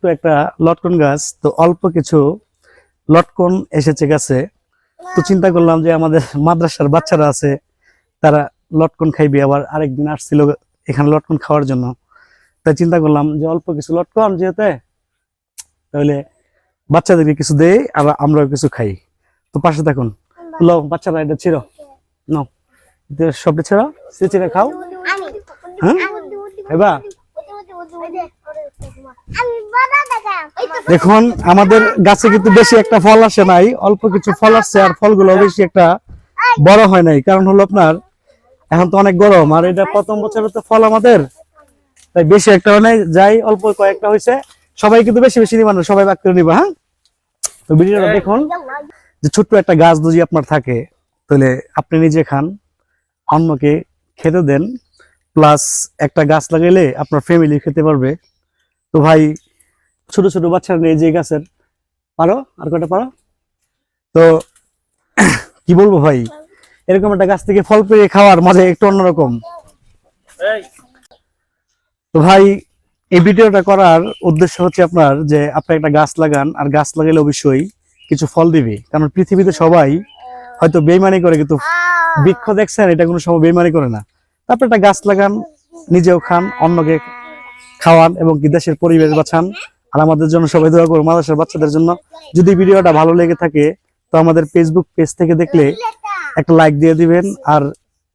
তো একটা লটকন গাছ, তো অল্প কিছু লটকন এসেছে গাছে। তো চিন্তা করলাম যে আমাদের মাদ্রাসার বাচ্চারা আছে, তারা লটকন খাইবে, আবার আরেকদিন আসছিল এখানে লটকন খাওয়ার জন্য। তাই চিন্তা করলাম যে অল্প কিছু লটকন যেতে, তাহলে বাচ্চাদেরকে কিছু দেই আর আমরাও কিছু খাই। তো পাশে থাকুন, লো বাচ্চারা এটা ছিড়ো, নাও সবটা ছিড়ো, চিড়ে খাও। হ্যাঁ এবার দেখুন আমাদের গাছে কিন্তু বেশি একটা ফল আসে নাই, অল্প কিছু ফল আসছে, আর ফলগুলো বেশি একটা বড় হয় নাই। কারণ হলো আপনার এখন তো অনেক গরম, আর এটা প্রথম বছরের তো ফল আমাদের, তাই বেশি একটা নাই, যাই অল্প কয়েকটা হয়েছে। সবাই কিন্তু বেশি বেশি নিবা না, সবাই ভাগ করে নিবা। হ্যাঁ, তো ভিডিওটা দেখুন যে ছোট্ট একটা গাছ যদি আপনার থাকে, তাহলে আপনি নিজে খান, অন্যকে খেতে দেন, প্লাস একটা গাছ লাগাইলে আপনার ফ্যামিলি খেতে পারবে। তো ভাই ছোট ছোট বাচ্চারা নিয়ে যে গাছের পারো, আর কয়টা পারো। তো কি বলবো ভাই, এরকম একটা গাছ থেকে ফল পেড়ে খাওয়ার মজা একটু অন্যরকম। তো ভাই এই ভিডিওটা করার উদ্দেশ্য হচ্ছে আপনার যে আপনি একটা গাছ লাগান, আর গাছ লাগাইলে অবশ্যই কিছু ফল দিবে। কারণ পৃথিবীতে সবাই হয়তো বেইমানি করে, কিন্তু বৃক্ষ দেখছেন এটা কোনো সময় বেইমানি করে না। তারপর একটা গাছ লাগান, নিজেও খান, অন্যকে খাওয়ান, এবং কি দেশের পরিবেশ বাঁচান। আর আমাদের জন্য সবাই দোয়া করুন, মাদ্রাসার বাচ্চাদের জন্য। যদি ভিডিওটা ভালো লেগে থাকে তো আমাদের ফেসবুক পেজ থেকে দেখলে একটা লাইক দিয়ে দিবেন, আর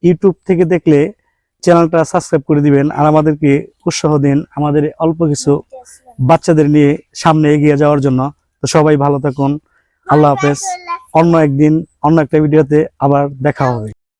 ইউটিউব থেকে দেখলে চ্যানেলটা সাবস্ক্রাইব করে দিবেন, আর আমাদেরকে উৎসাহ দিন আমাদের অল্প কিছু বাচ্চাদের নিয়ে সামনে এগিয়ে যাওয়ার জন্য। তো সবাই ভালো থাকুন, আল্লাহ হাফেজ। অন্য একদিন অন্য একটা ভিডিওতে আবার দেখা হবে।